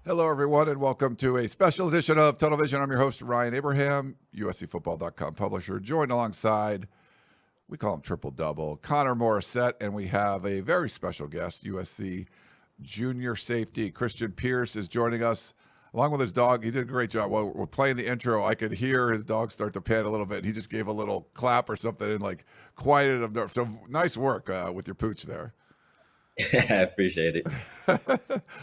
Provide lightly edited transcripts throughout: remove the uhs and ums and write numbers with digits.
Hello, everyone, and welcome to a special edition of Television. I'm your host, Ryan Abraham, USCFootball.com publisher, joined alongside, we call him Triple Double, Connor Morrissette, and we have a very special guest, USC junior safety Christian Pierce is joining us, along with his dog. He did a great job. While we're playing the intro, I could hear his dog start to pant a little bit. He just gave a little clap or something and quieted him. So nice work with your pooch there. I appreciate it.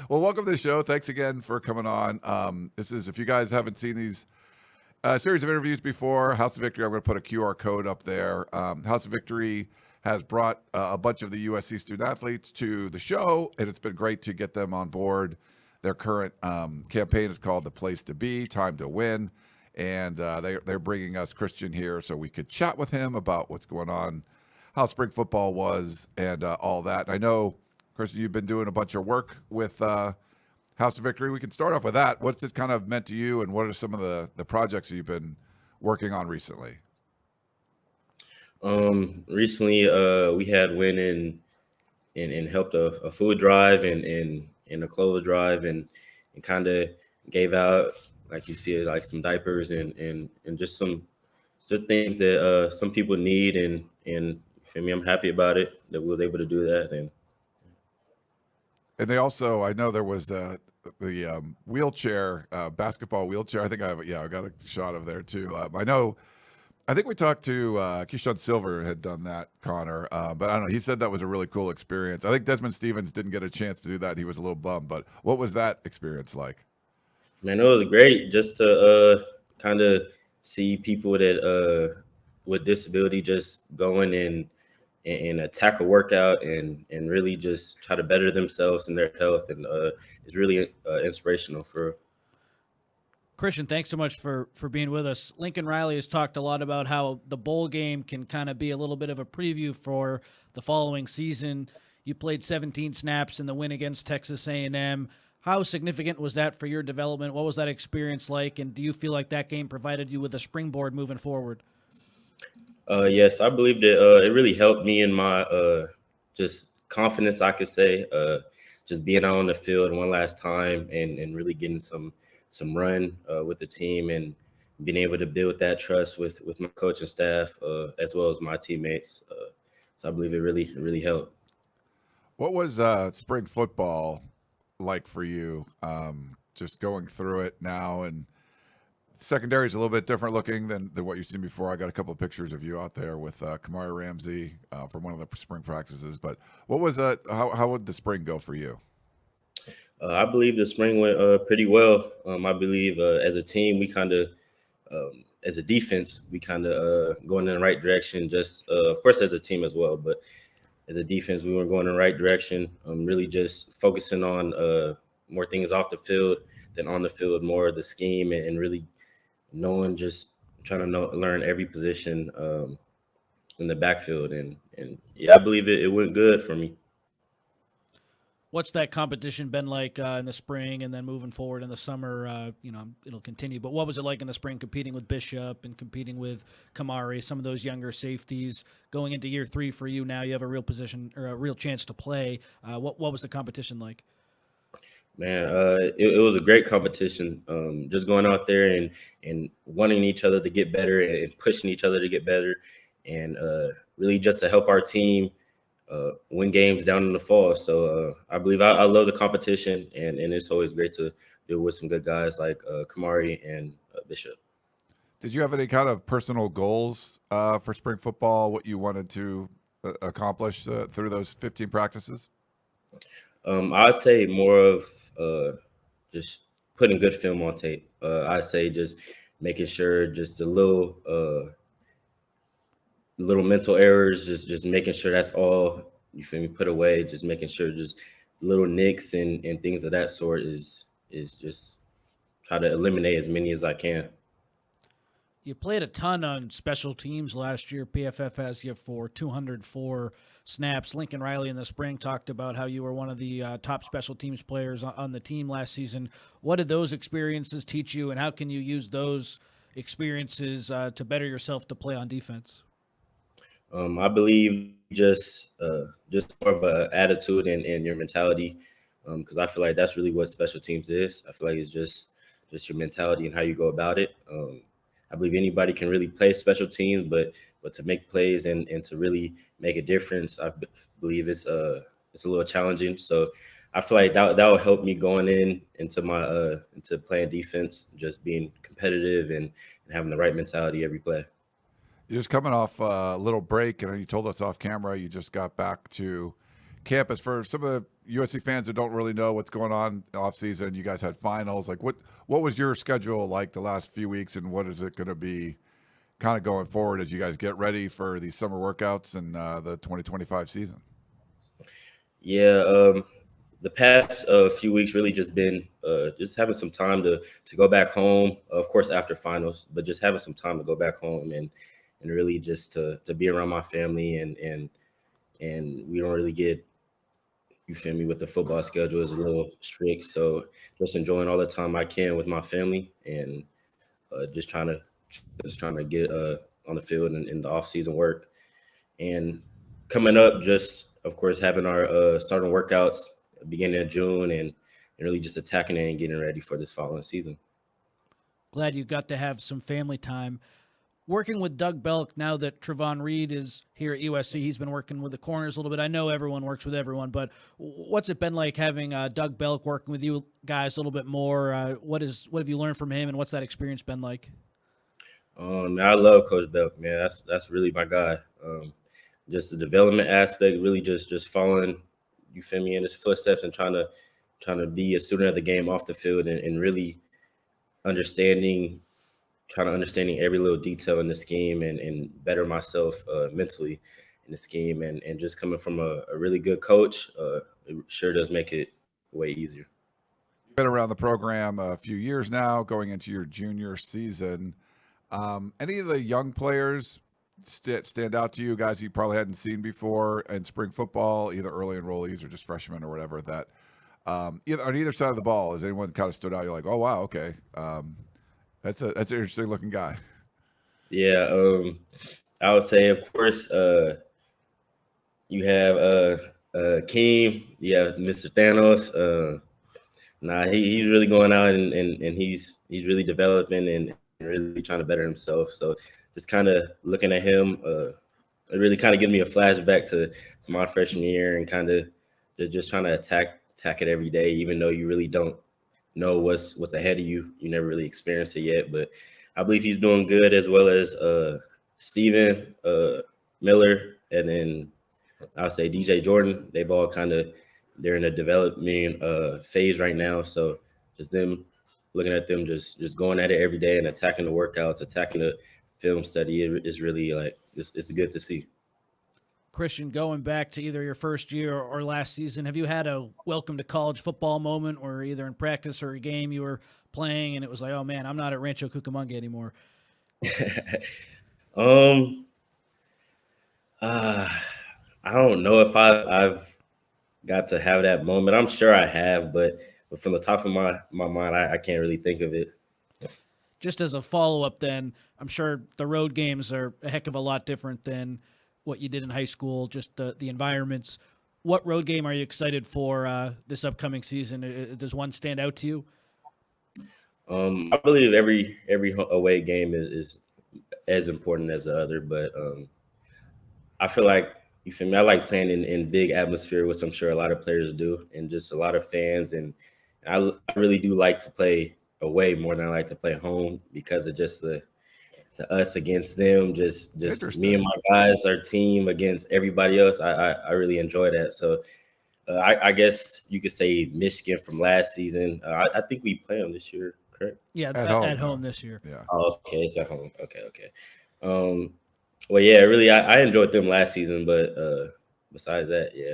Well, welcome to the show. Thanks again for coming on. This is, if you guys haven't seen these series of interviews before, House of Victory, I'm going to put a QR code up there. House of Victory has brought a bunch of the USC student athletes to the show, and it's been great to get them on board. Their current campaign is called The Place to Be, Time to Win, and they're bringing us Christian here so we could chat with him about what's going on, how spring football was, and all that. And I know, Christian, you've been doing a bunch of work with House of Victory. We can start off with that. What's it kind of meant to you, and what are some of the projects that you've been working on recently? Recently, we had went and helped a food drive and a clothes drive and kind of gave out, like you see, like some diapers and just things that some people need and for me, I'm happy about it that we was able to do that. And they also, I know there was the wheelchair, basketball wheelchair. I think I got a shot of there too. I think we talked to Keyshawn Silver had done that, Connor, but I don't know. He said that was a really cool experience. I think Desmond Stevens didn't get a chance to do that. He was a little bummed, but what was that experience like? Man, it was great just to kind of see people that with disability just going and attack a workout and really just try to better themselves and their health. And it's really inspirational for Christian, thanks so much for being with us. Lincoln Riley has talked a lot about how the bowl game can kind of be a little bit of a preview for the following season. You played 17 snaps in the win against Texas A&M. How significant was that for your development? What was that experience like? And do you feel like that game provided you with a springboard moving forward? Yes, I believe that it really helped me in my just confidence, I could say, just being out on the field one last time and really getting some run with the team and being able to build that trust with my coaching staff as well as my teammates. So I believe it really helped. What was spring football like for you? Just going through it now, and secondary is a little bit different looking than what you've seen before. I got a couple of pictures of you out there with Kamari Ramsey from one of the spring practices. But what was that? How would the spring go for you? I believe the spring went pretty well. I believe as a team, we kind of, as a defense, we kind of going in the right direction. Just of course, as a team as well, but as a defense, we were going in the right direction. Really just focusing on more things off the field than on the field, more of the scheme and really knowing, just trying to learn every position in the backfield. And yeah, I believe it went good for me. What's that competition been like in the spring and then moving forward in the summer? It'll continue. But what was it like in the spring competing with Bishop and competing with Kamari, some of those younger safeties going into year 3 for you? Now you have a real position or a real chance to play. What was the competition like? Man, it was a great competition. Just going out there and wanting each other to get better and pushing each other to get better and really just to help our team win games down in the fall. So I believe I love the competition, and it's always great to deal with some good guys like Kamari and Bishop. Did you have any kind of personal goals for spring football, what you wanted to accomplish through those 15 practices? I'd say more of just putting good film on tape. I'd say just making sure just a little mental errors, just making sure that's all, you feel me, put away, just making sure just little nicks and things of that sort is just try to eliminate as many as I can. You played a ton on special teams last year. PFF has you for 204 snaps. Lincoln Riley in the spring talked about how you were one of the top special teams players on the team last season. What did those experiences teach you, and how can you use those experiences to better yourself to play on defense? I believe just more of an attitude and your mentality. because I feel like that's really what special teams is. I feel like it's just your mentality and how you go about it. I believe anybody can really play special teams, but to make plays and to really make a difference, I believe it's a little challenging. So I feel like that will help me going into my into playing defense, just being competitive and having the right mentality every play. You're just coming off a little break, and you told us off camera you just got back to campus. For some of the USC fans that don't really know what's going on off season, you guys had finals. Like, what was your schedule like the last few weeks, and what is it going to be kind of going forward as you guys get ready for these summer workouts and the 2025 season? Yeah, the past few weeks really just been just having some time to go back home. Of course, after finals, but just having some time to go back home and really just to be around my family and we don't really get, you feel me, with the football schedule is a little strict. So just enjoying all the time I can with my family and just trying to get on the field and in the off-season work. And coming up, just, of course, having our starting workouts beginning of June and really just attacking it and getting ready for this following season. Glad you got to have some family time. Working with Doug Belk, now that Trevon Reed is here at USC, he's been working with the corners a little bit. I know everyone works with everyone, but what's it been like having Doug Belk working with you guys a little bit more? What have you learned from him, and what's that experience been like? I love Coach Belk, man. That's really my guy. Just the development aspect, really just following, you feel me, in his footsteps and trying to be a student of the game off the field and really understanding every little detail in the scheme and better myself mentally in the scheme and just coming from a really good coach, it sure does make it way easier. You've been around the program a few years now, going into your junior season. Any of the young players stand out to you, guys you probably hadn't seen before in spring football, either early enrollees or just freshmen or whatever, that on either side of the ball, has anyone kind of stood out? You're like, oh, wow, okay. That's an interesting looking guy. Yeah, I would say, of course, you have Keem, you have Mr. Thanos. He's really going out and he's really developing and really trying to better himself. So just kind of looking at him, it really kind of gives me a flashback to my freshman year and kind of just trying to attack it every day, even though you really don't know what's ahead of you. You never really experienced it yet, but I believe he's doing good, as well as Steven Miller, and then I would say DJ Jordan. They've all they're in a development phase right now. So just them, looking at them, just going at it every day and attacking the workouts, attacking the film study is really like, it's good to see. Christian, going back to either your first year or last season, have you had a welcome to college football moment where either in practice or a game you were playing and it was like, oh man, I'm not at Rancho Cucamonga anymore? I don't know if I've got to have that moment. I'm sure I have, but from the top of my mind, I can't really think of it. Just as a follow-up then, I'm sure the road games are a heck of a lot different than what you did in high school, just the environments. What road game are you excited for this upcoming season? Does one stand out to you? I believe every away game is as important as the other, but I feel like, you feel me, I like playing in big atmosphere, which I'm sure a lot of players do, and just a lot of fans. And I really do like to play away more than I like to play home because of just the us against them, just me and my guys, our team against everybody else. I really enjoy that. So I guess you could say Michigan from last season. I think we play them this year, correct? Yeah, at home this year. Yeah. Oh, okay, it's at home. Okay. Well, yeah, really, I enjoyed them last season, but besides that, yeah.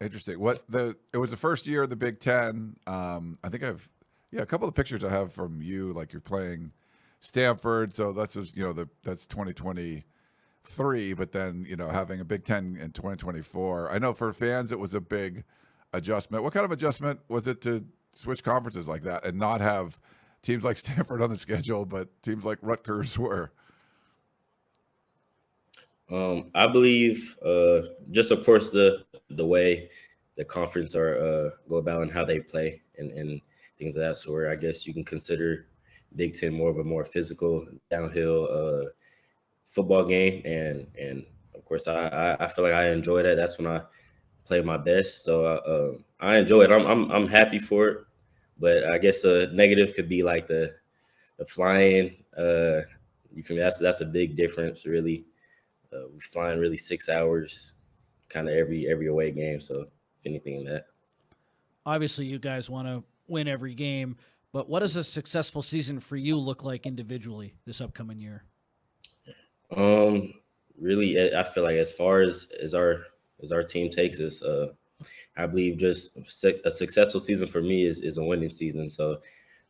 Interesting. It was the first year of the Big Ten. I think a couple of pictures I have from you, like you're playing Stanford, so that's that's 2023, but then having a Big Ten in 2024. I know for fans it was a big adjustment. What kind of adjustment was it to switch conferences like that and not have teams like Stanford on the schedule, but teams like Rutgers were? I believe just of course the way the conference are go about and how they play and things of that sort. I guess you can consider Big Ten more physical downhill football game, and of course I feel like I enjoy that. That's when I play my best. So I enjoy it. I'm happy for it, but I guess a negative could be like the flying. You feel me? That's a big difference, really. We're flying really 6 hours, kind of every away game. So if anything, that. Obviously, you guys want to win every game, but what does a successful season for you look like individually this upcoming year? Really, I feel like as far as our team takes us, I believe just a successful season for me is a winning season. So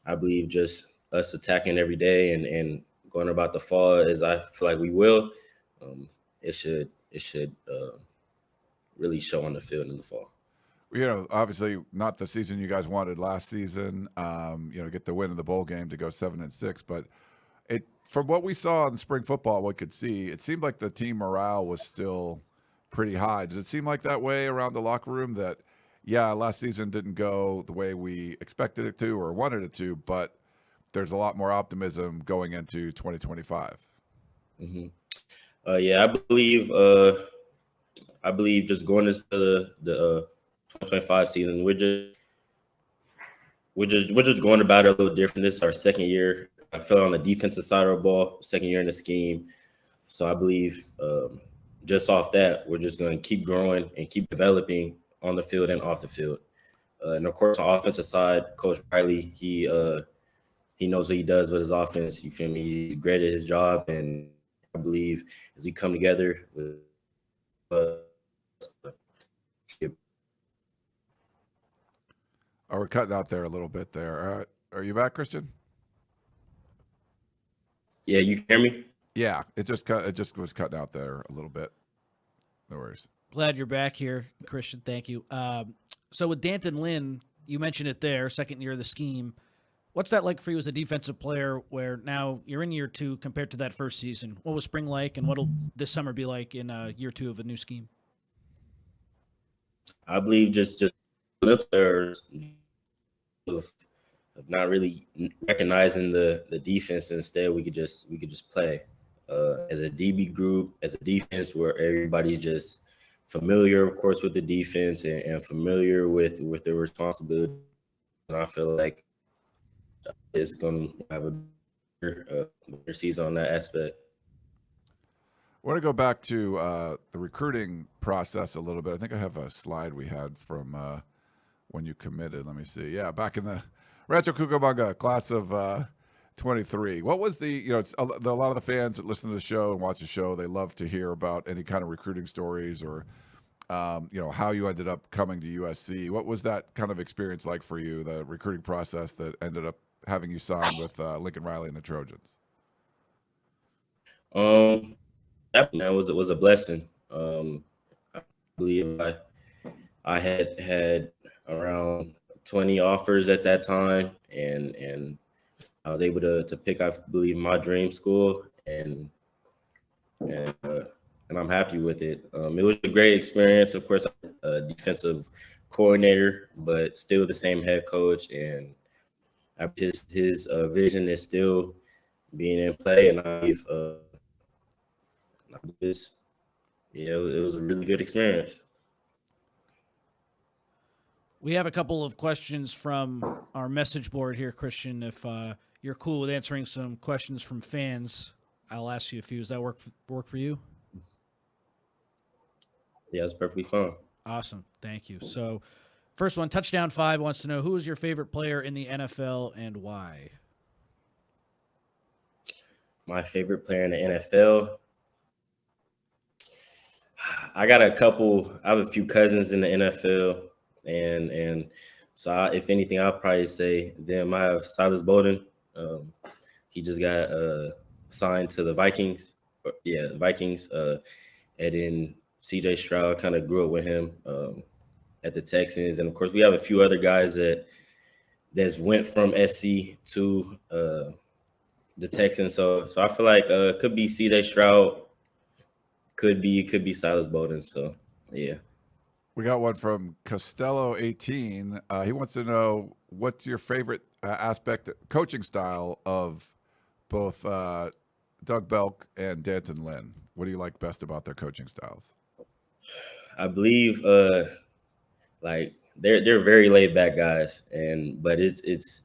I believe just us attacking every day and going about the fall as I feel like we will. It should really show on the field in the fall. Obviously not the season you guys wanted last season. Get the win in the bowl game to go 7-6, but from what we saw in spring football, what we could see, it seemed like the team morale was still pretty high. Does it seem like that way around the locker room that, last season didn't go the way we expected it to or wanted it to, but there's a lot more optimism going into 2025? Mm-hmm. I believe just going into the 2025 season, we're just going about it a little different. This is our second year. I feel on the defensive side of the ball, second year in the scheme. So I believe just off that, we're just going to keep growing and keep developing on the field and off the field. And of course, on the offensive side, Coach Riley, he knows what he does with his offense. You feel me? He's great at his job, and I believe as we come together with. We're cutting out there a little bit there. Are you back, Christian? Yeah, you can hear me? Yeah, it just was cutting out there a little bit. No worries. Glad you're back here, Christian. Thank you. So with D'Anton Lynn, you mentioned it there, second year of the scheme. What's that like for you as a defensive player where now you're in year 2 compared to that first season? What was spring like, and what'll this summer be like in year 2 of a new scheme? I believe just lifters of not really recognizing the defense. Instead, we could just play as a DB group, as a defense where everybody's just familiar, of course, with the defense and familiar with their responsibility. And I feel like it's going to have a better season on that aspect. I want to go back to the recruiting process a little bit. I think I have a slide we had from when you committed. Let me see. Yeah, back in the Rancho Cucamonga class of 23. What was it's a lot of the fans that listen to the show and watch the show, they love to hear about any kind of recruiting stories or, how you ended up coming to USC. What was that kind of experience like for you, the recruiting process that ended up having you sign with Lincoln Riley and the Trojans? That was a blessing. I believe I had around 20 offers at that time, and I was able to pick, I believe, my dream school, and I'm happy with it. It was a great experience. Of course, I'm a defensive coordinator, but still the same head coach, and his vision is still being in play, and it was a really good experience. We have a couple of questions from our message board here, Christian. If you're cool with answering some questions from fans, I'll ask you a few. Does that work for you? Yeah, it's perfectly fine. Awesome. Thank you. So first one, Touchdown 5 wants to know, who is your favorite player in the NFL and why? My favorite player in the NFL? I got a couple. I have a few cousins in the NFL, and so if anything, I'll probably say them. I have Silas Bowden. He just got signed to the Vikings. Yeah, Vikings. And then C.J. Stroud, kind of grew up with him at the Texans, and of course we have a few other guys that's went from SC to the Texans. So I feel like could be C.J. Stroud. Could be Silas Bowden. So, yeah. We got one from Costello 18. He wants to know what's your favorite aspect, coaching style of both Doug Belk and D'Anton Lynn. What do you like best about their coaching styles? I believe like they're very laid back guys, but it's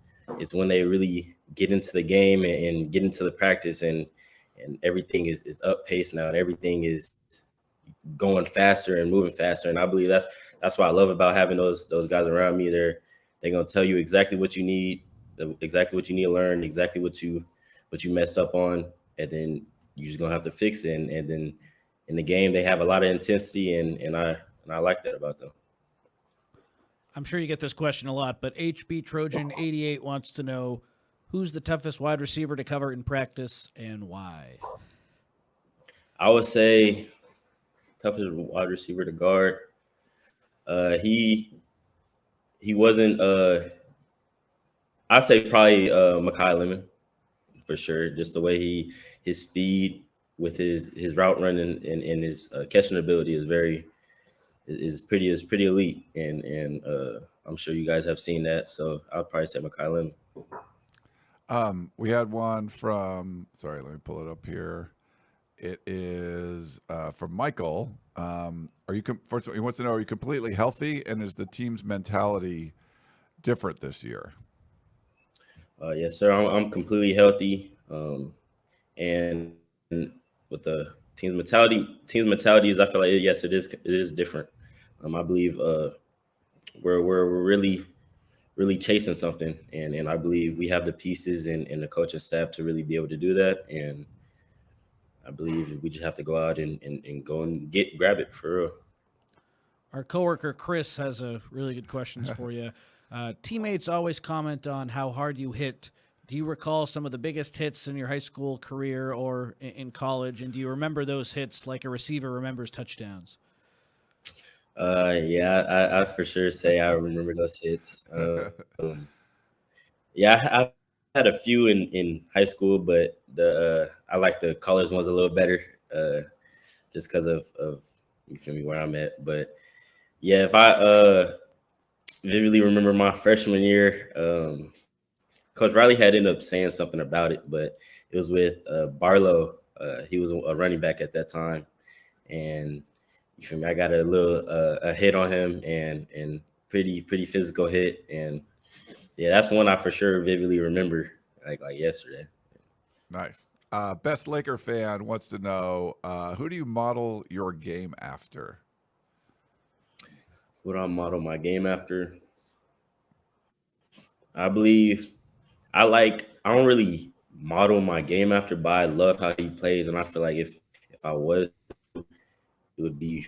when they really get into the game and get into the practice and everything is up pace now and everything is going faster and moving faster. And I believe that's what I love about having those guys around me. They're gonna tell you exactly what you need, exactly what you need to learn, exactly what you messed up on, and then you're just gonna have to fix it. And then in the game they have a lot of intensity and I like that about them. I'm sure you get this question a lot, but HB Trojan 88 wants to know who's the toughest wide receiver to cover in practice and why. I would say toughest wide receiver to guard. He wasn't. I'd say probably Mekhi Lemon for sure. Just the way his speed with his route running and his catching ability is pretty elite. And I'm sure you guys have seen that. So I'd probably say Mekhi Lemon. We had one from. Sorry, let me pull it up here. It is from Michael. First of all, he wants to know: are you completely healthy, and is the team's mentality different this year? Yes, sir. I'm completely healthy, and with the team's mentality is I feel like yes, it is different. I believe we're really chasing something, and I believe we have the pieces and the coaching staff to really be able to do that. And I believe we just have to go out and go and grab it for real. Our coworker Chris has a really good questions for you. Teammates always comment on how hard you hit. Do you recall some of the biggest hits in your high school career or in college? And do you remember those hits like a receiver remembers touchdowns? Yeah, I for sure say I remember those hits. Yeah, I had a few in high school, but I like the college ones a little better, just because of you feel me where I'm at. But yeah, if I vividly remember my freshman year, Coach Riley had ended up saying something about it, but it was with Barlow. He was a running back at that time, and you feel me, I got a little a hit on him and pretty physical hit, and yeah, that's one I for sure vividly remember like yesterday. Nice. Best Laker fan wants to know who do you model your game after? What do I model my game after? I believe I don't really model my game after, but I love how he plays, and I feel like if I was, it would be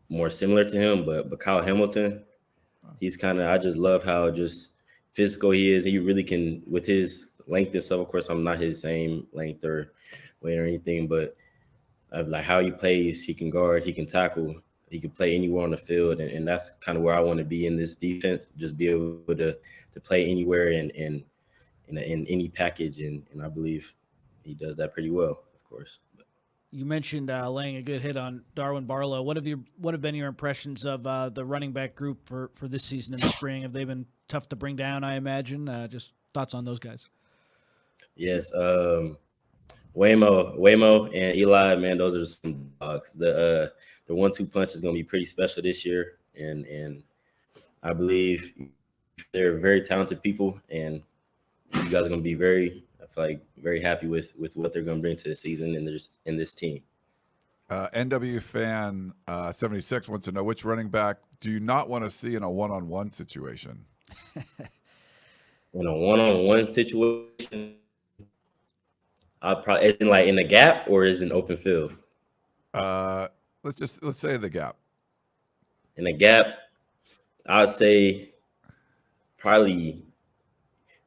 more similar to him. But Kyle Hamilton, he's I just love how just physical he is. He really can with his length and stuff. Of course, I'm not his same length or weight or anything, but like how he plays, he can guard, he can tackle, he can play anywhere on the field, and that's kind of where I want to be in this defense. Just be able to play anywhere and in any package, and I believe he does that pretty well, of course. You mentioned laying a good hit on Darwin Barlow. What have been your impressions of the running back group for this season in the spring? Have they been tough to bring down, I imagine? Just thoughts on those guys. Yes, Waymo and Eli, man, those are some dogs. The 1-2 punch is going to be pretty special this year, and I believe they're very talented people, and you guys are going to be very happy with what they're going to bring to the season in this team. NW fan 76 wants to know which running back do you not want to see in a one-on-one situation? In a one-on-one situation, I'll probably in the gap or is in open field. Let's say the gap. In the gap, I'd say probably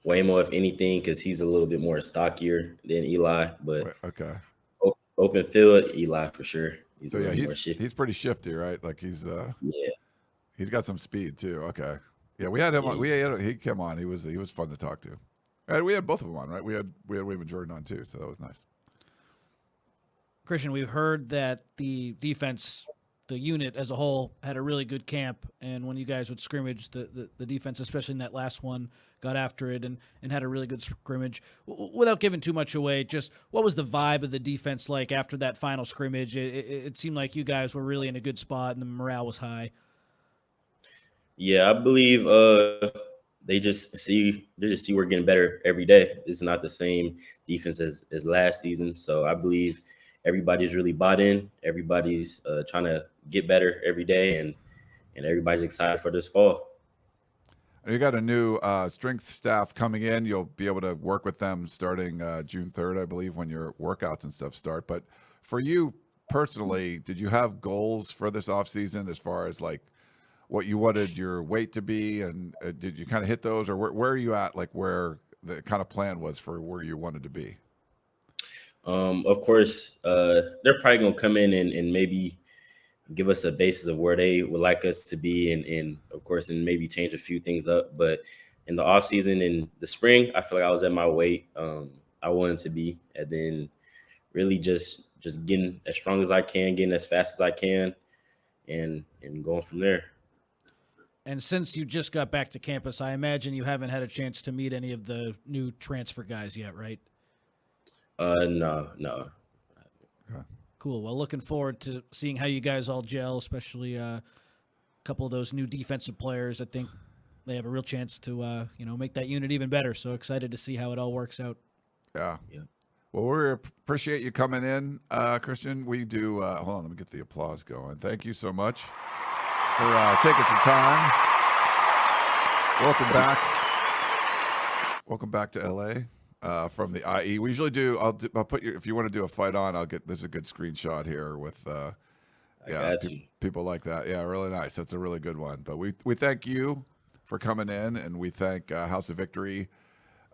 Waymo, if anything, because he's a little bit more stockier than Eli. But okay, open field, Eli for sure. He's pretty shifty, right? Like he's got some speed too. Okay, yeah, we had him on. He came on. He was fun to talk to. And we had both of them on, right? We had William and Jordan on too, so that was nice. Christian, we've heard that the defense the unit as a whole had a really good camp, and when you guys would scrimmage, the defense, especially in that last one, got after it and had a really good scrimmage. Without giving too much away, just what was the vibe of the defense like after that final scrimmage? It seemed like you guys were really in a good spot and the morale was high. Yeah, I believe they just see we're getting better every day. It's not the same defense as last season, so I believe everybody's really bought in. Everybody's trying to get better every day, and everybody's excited for this fall. You got a new strength staff coming in. You'll be able to work with them starting June 3rd, I believe, when your workouts and stuff start. But for you personally, did you have goals for this offseason as far as like what you wanted your weight to be? And did you kind of hit those, or where are you at, like where the kind of plan was for where you wanted to be? Of course, they're probably going to come in and maybe give us a basis of where they would like us to be, and of course, and maybe change a few things up. But in the off season, in the spring, I feel like I was at my weight I wanted to be, and then really just getting as strong as I can, getting as fast as I can, and going from there. And since you just got back to campus, I imagine you haven't had a chance to meet any of the new transfer guys yet, right? No. Okay. Cool. Well, looking forward to seeing how you guys all gel, especially a couple of those new defensive players. I think they have a real chance to, make that unit even better. So excited to see how it all works out. Yeah. Yeah. Well, we appreciate you coming in, Christian. We do. Hold on, let me get the applause going. Thank you so much for taking some time. Welcome back. Welcome back to LA from the IE. We usually do. I'll put you, if you want to do a fight on, I'll get. There's a good screenshot here with. People like that. Yeah, really nice. That's a really good one. But we thank you for coming in, and we thank House of Victory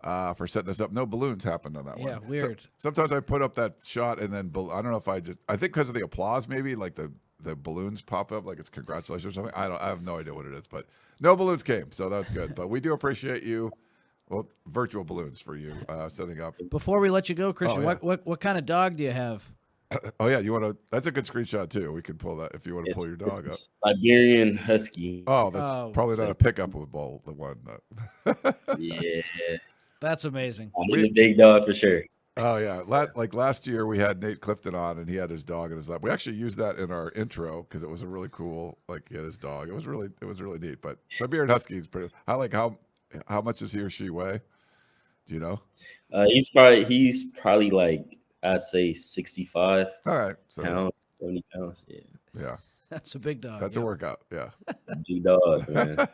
for setting this up. No balloons happened on that one. Yeah, weird. Sometimes I put up that shot and then I don't know if I think because of the applause, maybe like the balloons pop up like it's congratulations or something. I have no idea what it is, but no balloons came, so that's good. But we do appreciate you. Well, virtual balloons for you setting up. Before we let you go, Christian, yeah. what kind of dog do you have? Oh yeah, you want to? That's a good screenshot too. We could pull that if you want to pull your dog up. Siberian Husky. Oh, that's probably not a pickup ball. The one. Yeah, that's amazing. He's a big dog for sure. Oh yeah, like last year we had Nate Clifton on, and he had his dog in his lap. We actually used that in our intro because it was a really cool. Like he had his dog. It was really neat. But Siberian Husky is pretty. How much does he or she weigh? Do you know? He's probably like I'd say 65 All right, so pounds, 70 pounds. yeah, That's a big dog. that's a workout. Yeah. Big dog, man.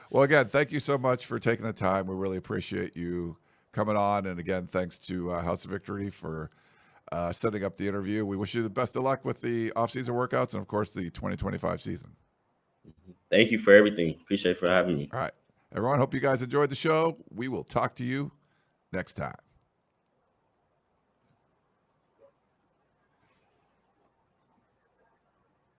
Well, again, thank you so much for taking the time. We really appreciate you coming on. And again, thanks to House of Victory for setting up the interview. We wish you the best of luck with the off-season workouts and, of course, the 2025 season. Thank you for everything. Appreciate it for having me. All right. Everyone, hope you guys enjoyed the show. We will talk to you next time.